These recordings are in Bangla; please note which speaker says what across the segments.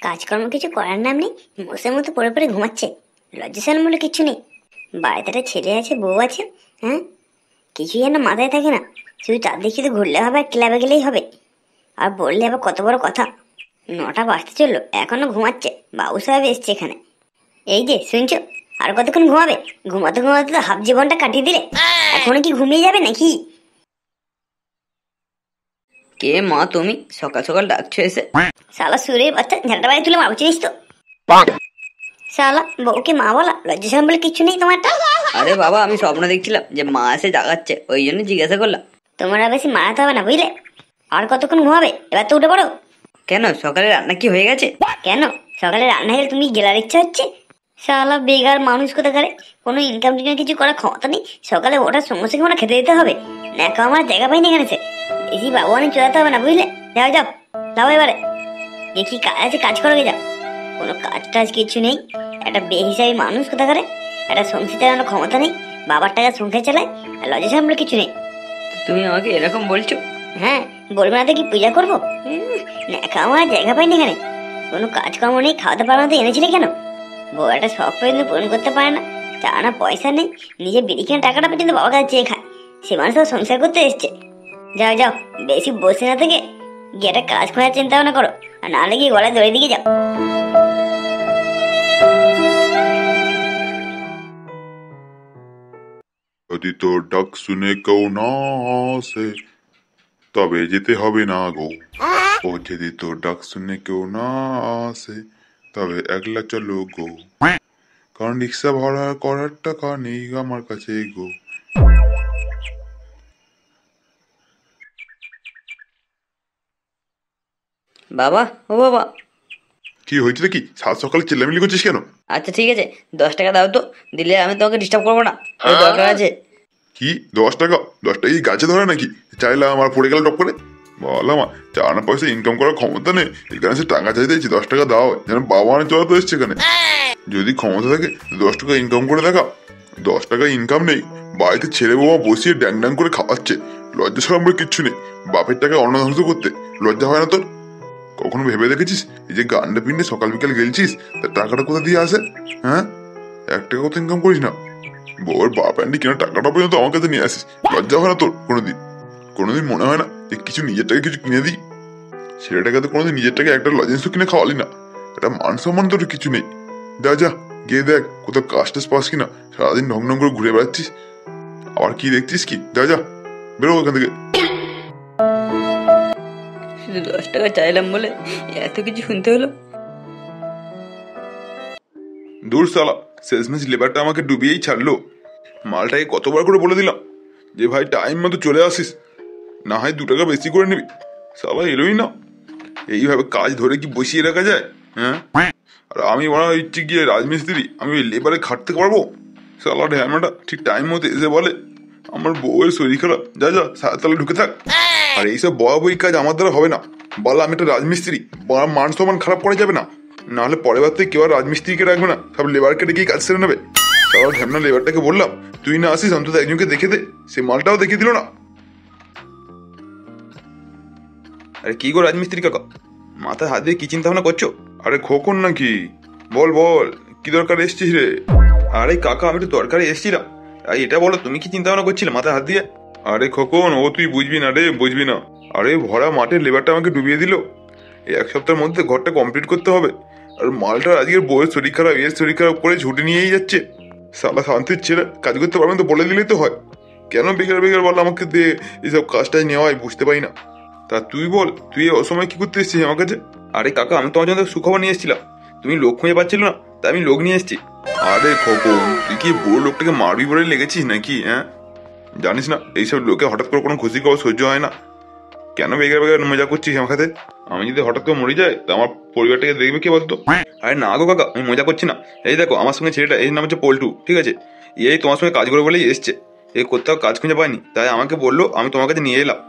Speaker 1: কাজকর্ম কিছু করার নাম নেই, মোষের মতো পড়ে পড়ে ঘুমাচ্ছে। লজ্জাশরম বলে কিচ্ছু নেই। বাড়িতে একটা ছেলে আছে, বউ আছে, হ্যাঁ, কিছুই যেন মাথায় থাকে না। শুধু চারদিকে শুধু ঘুরলে হবে আর ক্লাবে গেলেই হবে। আর বললে আবার কত বড় কথা, 9টা বাজতে চললো, এখনো ঘুমাচ্ছে। বাবু সাহেব এসছে এখানে। এই যে শুনছো, আর কতক্ষণ ঘুমাবে? ঘুমাতে ঘুমাতে তো হাফ জীবনটা কাটিয়ে দিলে, এখনো কি ঘুমিয়ে যাবে নাকি?
Speaker 2: কে মা তুমি? সকাল সকাল ডাকছো এসে?
Speaker 1: শালা সুরের বাচ্চা, ঝাঁটা বাড়ি তুলে মারু চিনিস তো? শালা বউকে মা বলা, লজ্জাশরম বলে কিচ্ছু নেই তোমারটা।
Speaker 2: আরে বাবা, আমি স্বপ্ন দেখছিলাম যে মা এসে জাগাচ্ছে, ওই জন্য জিজ্ঞাসা করলাম।
Speaker 1: তোমরা বেশি মারাতে হবে না, বুঝলে? আর কতক্ষণ ঘুমাবে? এবার তো উঠে পড়ো।
Speaker 2: কেন, সকালে রান্না কি হয়ে গেছে?
Speaker 1: কেন, সকালে রান্না হলে তুমি গেলার ইচ্ছা হচ্ছে? শালা বেকার মানুষ কোথাকারে, কোনো ইনকাম টিনকাম কিছু করার ক্ষমতা নেই। সকালে ওঠার সঙ্গে সঙ্গে ওরা খেতে দিতে হবে। নাকা আমার জায়গা পাইনি এখানে সে। বেশি বাবু অনেক চলাতে হবে না, বুঝলে? যাও যাও, যাও এবারে। দেখি কাজ আছে, কাজ করো, যাও। কোনো কাজ টাজ কিছু নেই। একটা বেহিসাবি মানুষ কোথাকারে, একটা সংসার চালানোর ক্ষমতা নেই। বাবার টাকা সংসার চালায়, আর লজ্জাশরম বলে কিছু নেই।
Speaker 2: তুমি আমাকে এরকম বলছো?
Speaker 1: হ্যাঁ, বলবো না তো কি পূজা করবো? নাকা আমার জায়গা পাইনি এখানে। কোনো কাজকর্ম নেই, খাওয়াতে পারবো না তো এনেছিলে কেন? বউ একটা শখ পর্যন্ত পূরণ করতে পারে না, তা না পয়সা নেই, নিজের বিড়ি কেনার টাকাটা পর্যন্ত বাবার কাছে চেয়ে খায়। সে মানুষ তো সংসার করতে এসছে। যাও যাও, বেশি বসে না থেকে গিয়ে একটা কাজ খোঁজার চিন্তা ভাবনা করো, আর নাহলে গিয়ে গলায় দড়ি দিকে যাও।
Speaker 3: যদি তোর ডাক শুনে কেউ না আসে তবে যেতে হবে না গো। ও যদি তোর ডাক শুনে কেউ না আসে তবে একলা চলো গো, কারণ রিক্সা ভাড়া করার টাকা নেই আমার কাছে গো।
Speaker 2: বাবা, ও বাবা।
Speaker 3: কি হয়েছে নাকি? সাত সকালে চিল্লামিল্লি করছিস কেন?
Speaker 2: আচ্ছা ঠিক আছে, 10 টাকা দাও তো, দিলে আমি তোমাকে ডিস্টার্ব করবো না, ওই দরকার আছে।
Speaker 3: কি 10 টাকা? 10 টাকা কি গাছে ধরে নাকি? চাইলাম আর পড়ে গেল টপ করে। বললাম চার পয়সা ইনকাম করার ক্ষমতা নেই, এখানে সে টাকা চাইতেছি। 10 টাকা দাও, যেন বাবা মানে চলাতে এসছে এখানে। যদি ক্ষমতা থাকে 10 টাকা ইনকাম করে দেখা। 10 টাকা ইনকাম নেই, বাড়িতে ছেলে বৌমা বসিয়ে ড্যাং ড্যাং করে খাওয়াচ্ছে। লজ্জা সরম বলে কিচ্ছু নেই। বাপের টাকা অন্ন ধ্বংস করতে লজ্জা হয় না তোর? কখনো ভেবে দেখেছিস এই যে গান্ডা পিন্ডে সকাল বিকাল গেলছিস, তার টাকাটা কোথা দিয়ে আসে? হ্যাঁ, 1 টাকা তো ইনকাম করিস না, বউয়ের বাপ অ্যান্ডি কেনা টাকাটা পর্যন্ত আমার কাছে নিয়ে আসিস। লজ্জা হয় না তোর? কোনোদিন মনে হয় না যে কিছু নিজের টাকা কিছু কিনে দিই? ছেলেটাকে তো কোনোদিন নিজের টাকা একটা লজেন্সও কিনে খাওয়ালি না। একটা মান সম্মান তোর কিছু নেই। যা যা, গিয়ে দেখ কোথাও কাজ টাজ পাস কিনা। সারাদিন ঢং ঢং করে ঘুরে বেড়াচ্ছিস, আবার কি দেখছিস কি? যা যা, বেরো ওখান থেকে।
Speaker 2: শুধু 10 টাকা চাইলাম বলে এত কিছু শুনতে হলো?
Speaker 3: দূর শালা, শেষমেশ লেবারটা আমাকে ডুবিয়েই ছাড়লো। মালটাকে কতবার করে বলে দিলাম যে ভাই টাইম মতো চলে আসিস, না হয় 2 টাকা বেশি করে নিবি। সবাই এলোই না। এইভাবে কাজ ধরে কি বসিয়ে রাখা যায়? হ্যাঁ, আর আমি বলা ইচ্ছে গিয়ে রাজমিস্ত্রি, আমি ওই লেবারে খাটতে পারবো? শালা ঢ্যামাটা ঠিক টাইম মতো এসে বলে আমার বউয়ের শরীর খারাপ, যা যা সাততলা ঢুকে থাক। আর এইসব বয়া বই কাজ আমার দ্বারা হবে না। বলা আমি একটা রাজমিস্ত্রি, মান সম্মান খারাপ করা যাবে না, নাহলে পরের বার থেকে কেউ আর রাজমিস্ত্রিকে রাখবে না, সব লেবারকে ডেকেই কাজ সেরে নেবে। সবার ঢ্যামনা লেবারটাকে বললাম তুই না আসিস অন্তত একজনকে দেখে দে, সে মালটাও দেখিয়ে দিল না। আরে কি গো রাজমিস্ত্রি কাকা, মাথায় হাত দিয়ে কি চিন্তা ভাবনা করছো? আরে খোকন নাকি? বল বল, কি দরকার এসছিস রে? আরে কাকা, আমি তো দরকারে এসছিলাম। এটা বলো তুমি কি চিন্তা ভাবনা করছিলে মাথায় হাত দিয়ে? আরে খোকন, ও তুই বুঝবি না রে, বুঝবি না। আরে ভরা মাঠের লেবারটা আমাকে ডুবিয়ে দিল। এই 1 সপ্তাহের মধ্যে ঘরটা কমপ্লিট করতে হবে। আর মালটার আজকের বউয়ের শরীর খারাপ, এর শরীর খারাপ করে ছুটি নিয়েই যাচ্ছে। সালা শান্তির ছেলে, কাজ করতে পারবেন তো বলে দিলেই তো হয়। কেন বেকার বেকার বল আমাকে দিয়ে এইসব কাজটাই নেওয়া হয়, বুঝতে পারি না। তা তুই বল, তুই অসময় কি করতে এসেছিস আমার কাছে? আরে কাকা, আমি তোমার জন্য সুখবর নিয়ে এসেছিলাম। তুমি লোক খুঁজে পাচ্ছিল না, তাই আমি লোক নিয়ে এসেছি। আরে খোকন, তুই কি বুড়ো লোকটাকে মারবি বলে লেগেছিস নাকি? হ্যাঁ, জানিস না এইসব লোকে হঠাৎ করে কোনো খুশি খবর সহ্য হয় না। কেন বেকার বেকার মজা করছিস আমার সাথে? আমি যদি হঠাৎ করে মরে যাই, তো আমার পরিবারটাকে দেখবে কে বলতো? আরে না গো কাকা, আমি মজা করছি না। এই দেখো আমার সঙ্গে ছেলেটা, এর নাম হচ্ছে পল্টু, ঠিক আছে? এই তোমার সঙ্গে কাজ করে বলেই এসছে। এই কোথাও কাজ খুঁজে পায়নি, তাই আমাকে বললো, আমি তোমার কাছে নিয়ে এলাম।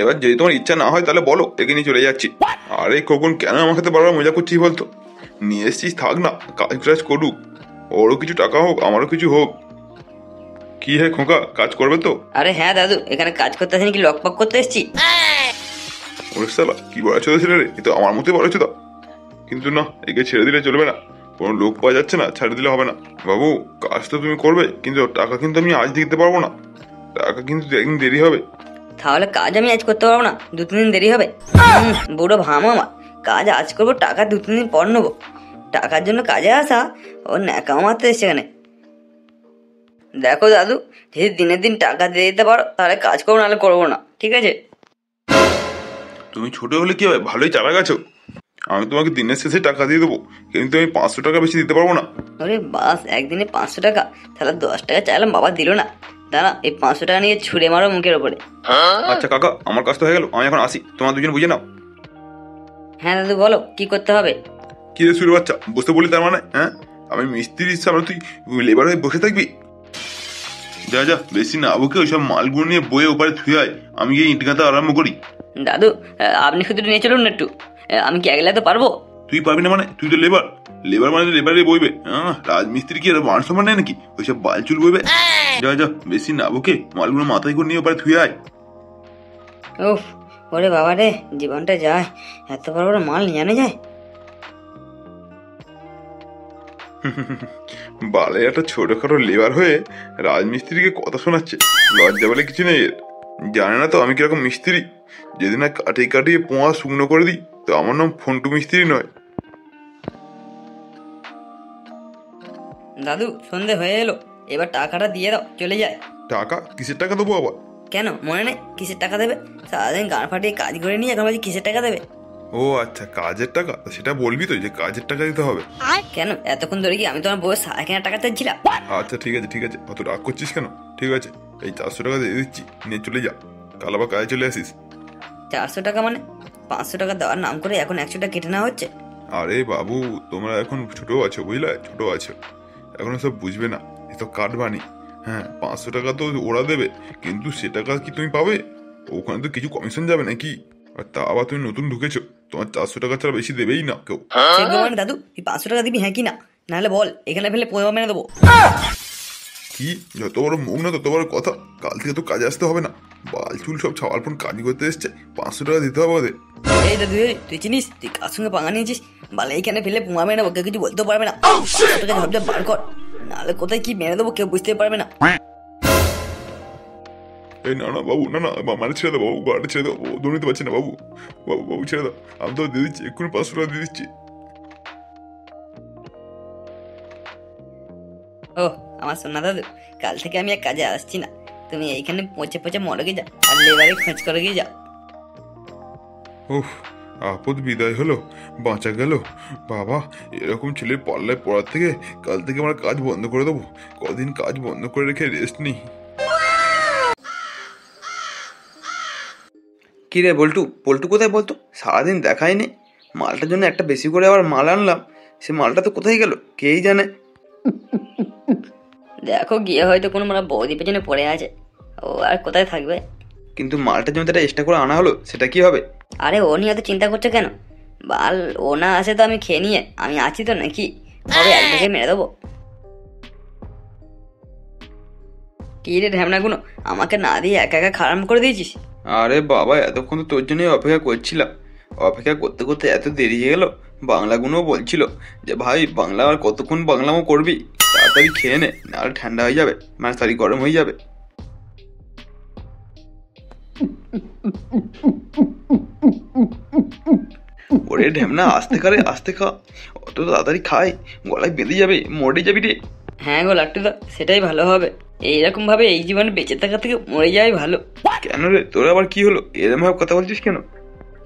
Speaker 3: এবার যদি তোমার ইচ্ছা না হয় তাহলে বলো, একে নিয়ে চলে যাচ্ছি। আরে খোকন, কেন আমার সাথে বারবার মজা করছিস বলতো? নিয়ে এসছিস, থাক না, কাজ টাজ করুক, ওরও কিছু টাকা হোক আমারও কিছু হোক। কি হে খোকা, কাজ করবে তো?
Speaker 2: আরে হ্যাঁ দাদু, এখানে কাজ করতে আসেনি, কি লকপাক করতে এসছি।
Speaker 3: ওরে শালা, কি বড় ছোট ছেলে রে, এ তো আমার মতোই বড় ছোট। কিন্তু না, একে ছেড়ে দিলে চলবে না। কোনো লোক পাওয়া যাচ্ছে না, ছেড়ে দিলে হবে না। বাবু, কাজ তো তুমি করবে, কিন্তু টাকা কিন্তু আমি আজ দিতে পারবো না। টাকা কিন্তু একদিন দেরি হবে।
Speaker 2: তাহলে কাজ আমি আজ করতে পারবো না, 2-3 দিন দেরি হবে? বুড়ো ভামো আমার, কাজ আজ করবো, টাকা 2-3 দিন পর নেবো। টাকার জন্য কাজে আসা ওর ন্যাকামো মারতে এসছে এখানে। দেখো দাদু, যদি দিনের দিন টাকা দিয়ে দিতে পারো তাহলে কাজ করবো, নাহলে করবো না, ঠিক আছে?
Speaker 3: তুমি ছোট হলে কি হবে, ভালোই চালা গেছো। আমি তোমাকে দিনের শেষে টাকা দিয়ে দেবো, কিন্তু আমি 500 টাকা বেশি দিতে পারবো না।
Speaker 2: আরে বাস, একদিনে 500 টাকা? তাহলে 10 টাকা চাইলাম, বাবা দিল না। দাঁড়া, এই 500 টাকা নিয়ে ছুঁড়ে মারো মুখের ওপরে।
Speaker 3: আচ্ছা কাকা, আমার কাজ তো হয়ে গেল, আমি এখন আসি, তোমার দুজন বুঝে নাও।
Speaker 2: হ্যাঁ দাদু, বলো কি করতে হবে?
Speaker 3: কি রে শুরু বাচ্চা, বসতে বলি তার মানে? হ্যাঁ, আমি মিস্ত্রির সামনে তুই লেবার হয়ে বসে থাকবি? যা যা, বেশি না আবুকে ওইসব মালগুলো নিয়ে বয়ে ওপারে থুয়ে আয়, আমি গিয়ে ইট গাঁথা আরম্ভ করি।
Speaker 2: দাদু, আপনি শুধু নিয়ে চলুন না একটু, আমি কি একলা তো পারবো?
Speaker 3: তুই পারবি না মানে? তুই তো লেবার, লেবার মানে লেবারে বইবে। হ্যাঁ, রাজমিস্ত্রি কি মান সম্মান নেই নাকি ওইসব বালচুল বইবে? যা যা, বেশি না আবুকে মালগুলো মাথায় করে নিয়ে ওপারে থুয়ে আয়।
Speaker 2: উফ, ওরে বাবা রে, জীবনটা যায়, এত বড় বড় মাল নিয়ে আনে যায়।
Speaker 3: বালে একটা ছোটখাটো লেবার হয়ে রাজমিস্ত্রিকে কথা শোনাচ্ছে, লজ্জা বলে কিছু নেই এর। জানে না তো আমি কিরকম মিস্ত্রি। যেদিন না কাটিয়ে কাটিয়ে পোঁয়া শুকনো করে দিই, তো আমার নাম ফন্টু মিস্ত্রি নয়।
Speaker 2: দাদু, সন্ধে হয়ে এলো, এবার টাকাটা দিয়ে দাও, চলে যায়।
Speaker 3: টাকা? কিসের টাকা দেবো আবার?
Speaker 2: কেন মনে নেই কিসের টাকা দেবে? সারাদিন গান ফাটিয়ে কাজ করে নিয়ে এখন বলছি কিসের টাকা দেবে?
Speaker 3: ও আচ্ছা, কাজের টাকা, সেটা বলবি তো যে কাজের টাকা দিতে হবে।
Speaker 2: কেন এতক্ষণ ধরে কি আমি তোমার বউয়ের সারা কেনার টাকা চাইছিলাম?
Speaker 3: আচ্ছা ঠিক আছে ঠিক আছে, অত রাগ করছিস কেন? ঠিক আছে, এই 400 টাকা দিয়ে দিচ্ছি, নিয়ে চলে যা, কাল আবার কাজে চলে আসিস।
Speaker 2: 400 টাকা মানে? 500 টাকা দেওয়ার নাম করে এখন 100 টাকা কেটে নেওয়া হচ্ছে।
Speaker 3: আরে বাবু, তোমরা এখন ছোট আছো, বুঝলে, ছোট আছো, এখন সব বুঝবে না, এসব কাটবানি। হ্যাঁ, 500 টাকা তো ওরা দেবে, কিন্তু সে টাকা কি তুমি পাবে? ওখানে তো কিছু কমিশন যাবে নাকি? আর তা আবার তুমি নতুন ঢুকেছো, তোমার 400 টাকা ছাড়া বেশি দেবেই না কেউ।
Speaker 2: মানে দাদু, তুই 500 টাকা দিবি হ্যাঁ কি না? নাহলে বল, এখানে ফেলে পোয়া মেরে দেবো।
Speaker 3: কি যত বড় মুখ না তত বড় কথা। কাল থেকে তো কাজে আসতে হবে না, বাল চুল সব ছাওয়ালপন কাজ করতে এসছে, 500 টাকা দিতে হবে ওদের।
Speaker 2: এই দাদু, তুই চিনিস তুই কার সঙ্গে পাঙা নিয়েছিস? বালে এইখানে ফেলে পোয়া মেরে দেবো, কেউ কিছু বলতেও পারবে না। 500 টাকা ঝপঝপ বার কর, নাহলে কোথায় কি মেরে দেবো কেউ বুঝতে পারবে না।
Speaker 3: এই না না বাবু, না না, মানে ছেড়ে দাও বাবু, গাড়ি ছেড়ে দাও, দৌড় নিতে পারছি না বাবু। বাবু বাবু ছেড়ে দাও, আমি তো দিয়ে দিচ্ছি, এক্ষুনি 500 টাকা দিয়ে দিচ্ছি।
Speaker 2: ও আমার সোনা দাদু, কাল থেকে আমি আর কাজে আসছি না, তুমি এইখানে পচে পচে মরগে যা, আর লেবারে খোঁজ করে গিয়ে যাও।
Speaker 3: উফ, আপদ বিদায় হলো, বাঁচা গেল। বাবা, এরকম ছেলের পাল্লায় পড়ার থেকে কাল থেকে আমরা কাজ বন্ধ করে দেবো, কদিন কাজ বন্ধ করে রেখে রেস্ট নিই।
Speaker 4: কি রে বল্টু, পল্টু কোথায় বলতো? সারাদিন দেখাই নেই। মালটার জন্য একটা বেশি করে আবার মাল আনলাম, সে মালটা তো কোথায় গেল কেই জানে।
Speaker 2: দেখো গিয়ে হয়তো কোনো মানে বৌদি পেছনে পড়ে আছে, ও আর কোথায় থাকবে।
Speaker 4: কিন্তু মালটার জন্য যেটা এক্সট্রা করে আনা হলো, সেটা কি হবে?
Speaker 2: আরে ও নিয়ে এত চিন্তা করছো কেন? বাল, ও না আসে তো আমি খেয়ে নিয়ে, আমি আছি তো নাকি, হবে এক দিকে মেরে দেবো। কি রে ঢ্যামনাগুলো, আমাকে না দিয়ে একা একা খারাপ করে দিয়েছিস।
Speaker 4: আরে বাবা, এতক্ষণ তো তোর জন্যই অপেক্ষা করছিলাম। অপেক্ষা করতে করতে এত দেরি হয়ে গেল। বাংলাগুলোও বলছিল যে ভাই বাংলা আর কতক্ষণ বাংলামো করবি, তাড়াতাড়ি খেয়ে নে, নাহলে ঠান্ডা হয়ে যাবে, মানে সরি গরম হয়ে যাবে। ওরে ঢ্যামনা, আস্তে খা রে, আস্তে খা, অত তাড়াতাড়ি খাই গলায় বেঁধে যাবে, মরে যাবি রে।
Speaker 2: হ্যাঁ গো লাট্টুদা, সেটাই ভালো হবে। এইরকম ভাবে এই জীবনে বেঁচে থাকা থেকে মরে যাওয়াই ভালো।
Speaker 4: কেন রে, তোর আবার কি হলো? এরম ভাবে কথা বলছিস কেন?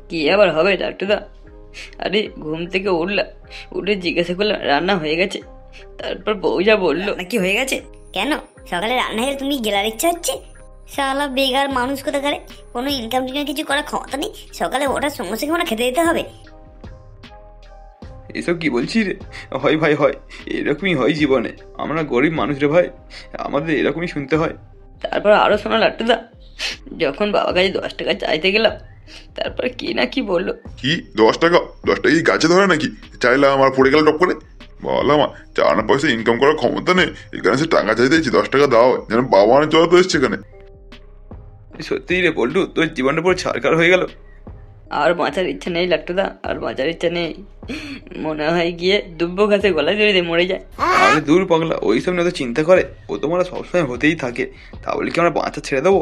Speaker 2: কি আবার হবে লাট্টুদা? আরে ঘুম থেকে উঠলাম, উঠে জিজ্ঞাসা করলাম রান্না হয়ে গেছে, তারপর বউ যা বললো নাকি হয়ে গেছে।
Speaker 1: কেন সকালে রান্না হয়ে তুমি গেলার ইচ্ছা হচ্ছে? শালা বেকার মানুষ কোথাকারে, কোনো ইনকাম টিনকাম কিছু করার ক্ষমতা নেই, সকালে ওঠার সঙ্গে সঙ্গে ওরা খেতে দিতে হবে।
Speaker 4: এসব কি বলছিস রে? হয় ভাই হয়, এরকমই হয় জীবনে, আমরা গরিব মানুষ রে ভাই, আমাদের এরকমই শুনতে হয়।
Speaker 2: তারপর আরো শোনা লাট্টুদা, যখন বাবার কাছে 10 টাকা চাইতে গেলাম, তারপর কি না কি বললো।
Speaker 3: কি 10 টাকা? 10 টাকা কি গাছে ধরে নাকি? চাইলাম আমার পড়ে গেল টপ করে। বললাম চার না পয়সা ইনকাম করার ক্ষমতা নেই, এখানে সে টাকা চাইতে 10 টাকা দাও, যেন বাবা মানে চলা তো এসছে এখানে।
Speaker 4: সত্যি রে পল্টু, তোর জীবনটা পুরো ছাড়খাড় হয়ে গেল।
Speaker 2: আর বাঁচার ইচ্ছা নেই লাট্টুদা, আর বাঁচার ইচ্ছা নেই। মনে হয় গিয়ে দুব্বো গাছে গলা জড়িয়ে দিয়ে মরে যায়।
Speaker 4: আরে দূর পাগলা, ওইসব নিয়ে তো চিন্তা করে, ও তো মারা সবসময় হতেই থাকে। তাহলে কি আমরা বাঁচা ছেড়ে দেবো?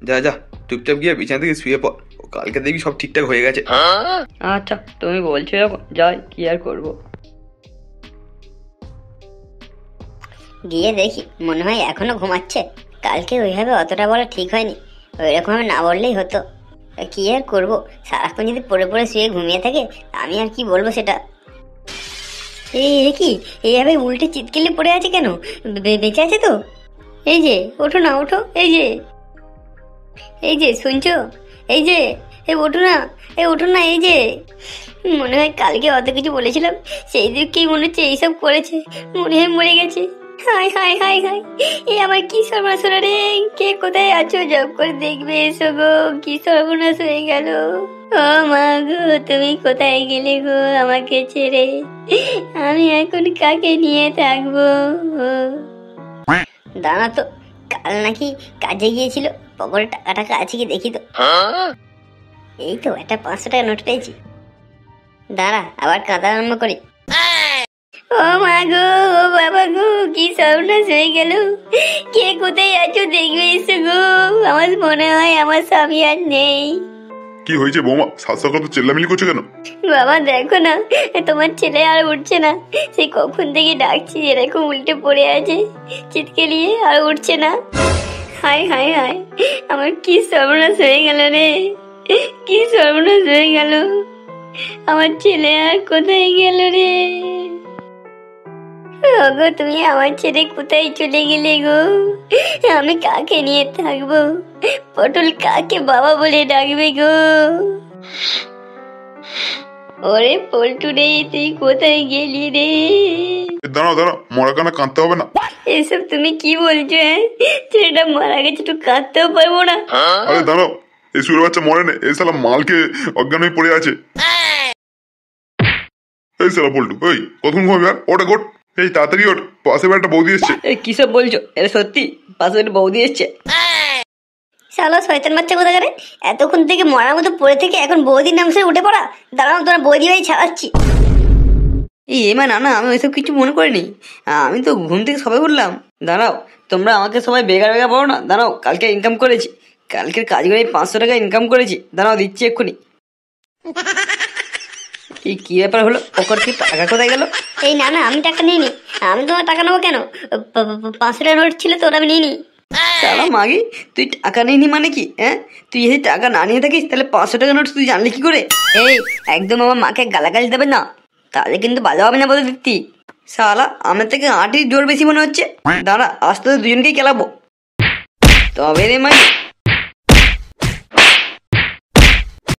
Speaker 4: যা যা, চুপচাপ গিয়ে বিছানা থেকে শুয়ে পড়, ও কালকে দেখবি সব ঠিকঠাক হয়ে গেছে।
Speaker 2: আচ্ছা তুমি বলছো যখন যাই, কি আর করবো।
Speaker 1: গিয়ে দেখি, মনে হয় এখনো ঘুমাচ্ছে। কালকে ওইভাবে অতটা বলা ঠিক হয়নি, ওইরকম ভাবে না বললেই হতো। কি আর করবো, সারাক্ষণ যদি পড়ে পড়ে শুয়ে ঘুমিয়ে থাকে, আমি আর কি বলবো সেটা। এই কি এইভাবে উল্টে চিৎকেলে পড়ে আছে কেন? বেঁচে আছে তো? এই যে ওঠো না, ওঠো, এই যে শুনছো, এই যে ওঠো না, ওঠো না, এই যে। মনে হয় কালকে অত কিছু বলেছিলাম, সেই দিককেই মনে হচ্ছে এইসব করেছে, মনে হয় মরে গেছে। হাই হাই হাই হাই, এই আমার কি সর্বনাশ হলো রে! কে কোথায় আছো? জব করে দেখবে, এসো গো, কি সর্বনাশ হয়ে গেল। ও মা গো, তুমি কোথায় গেলে গো আমাকে ছেড়ে? আমি এখন কাকে নিয়ে থাকবো? দাঁড়া তো, কাল নাকি কাজে গিয়েছিল, পকেটে টাকা টাকা আছে কি দেখি তো। এই তো একটা 500 টাকা নোট পেয়েছি। দাঁড়া, আবার কাঁদা আরম্ভ করি। ও মা গো, ও বাবা গো, কি সর্বনাশ হয়ে গেল! কে কোথায় আছো দেখবে, এসো গো, আমার মনে হয় আমার স্বামী আর নেই।
Speaker 3: কি হয়েছে বৌমা? সাত সকাল তো চেল্লামিলি করছো কেন?
Speaker 1: বাবা দেখো না, তোমার ছেলে আর উঠছে না। সেই কখন থেকে ডাকছি, এরকম উল্টে পড়ে আছে চিৎকেলিয়ে, আর উঠছে না। হাই হাই হাই, আমার কি সর্বনাশ হয়ে গেল রে, কি সর্বনাশ হয়ে গেল! আমার ছেলে আর কোথায় গেল রে? গো, তুমি আমার ছেড়ে কোথায় চলে গেলে গো? আমি কাকে নিয়ে থাকবো? পটল কাকে বাবা বলে ডাকবে গো? ওরে পল্টু রে, তুই কোথায় গেলি রে?
Speaker 3: দাঁড়াও দাঁড়াও, মরা কানা কাঁদতে হবে না।
Speaker 1: এসব তুমি কি বলছো? ছেলেটা মারা গেছে, একটু কাঁদতেও পারবো না?
Speaker 3: আরে দাঁড়াও, এই সুরের বাচ্চা মরে না, এই শালা মালকে অজ্ঞান হয়ে পড়ে আছে। এই শালা পল্টু, ওই কতক্ষণ ঘুমাবি আর? ওটা গোট, এই তাড়াতাড়ি ওঠ, পাশে একটা বৌদি এসছে।
Speaker 2: এই কিসব বলছো? এটা সত্যি? পাশে একটা বৌদি এসছে?
Speaker 1: শালা শয়তান বাচ্চা কোথা করে, এতক্ষণ থেকে মরার মতো পড়ে থেকে এখন বৌদির নাম শুনে উঠে পড়া। দাঁড়াও, তোমার বৌদি ভাই ছাড়াচ্ছি।
Speaker 2: এই এমা না না, আমি ওইসব কিছু মনে করিনি, আমি তো ঘুম থেকে সবাই উঠলাম। দাঁড়াও, তোমরা আমাকে সবাই বেগার বেগা বলো না। দাঁড়াও, কালকে ইনকাম করেছি, কালকের কাজ করে 500 টাকা ইনকাম করেছি। দাঁড়াও, দিচ্ছি এক্ষুনি। এই কি ব্যাপার হলো? পকেট থেকে টাকা কোথায় গেল?
Speaker 1: এই না না, আমি টাকা নিইনি। আমি তোমার টাকা নেবো কেন? 500 টাকা নোট ছিল তো, ওটা আমি নিইনি।
Speaker 2: সালা মাগি, তুই টাকা নিনি মানে কি? হ্যাঁ, তুই যদি টাকা না নিয়ে থাকিস তাহলে 500 টাকা নোট তুই জানলি কি করে? এই একদম আমার মাকে গালাগালি দেবে না, তাহলে কিন্তু ভালো হবে না বলে দিচ্ছি। শালা আমার থেকে আটির জোর বেশি মনে হচ্ছে। দাঁড়া, আজ তো দুজনকেই খেলাবো। তবে রে মাগি,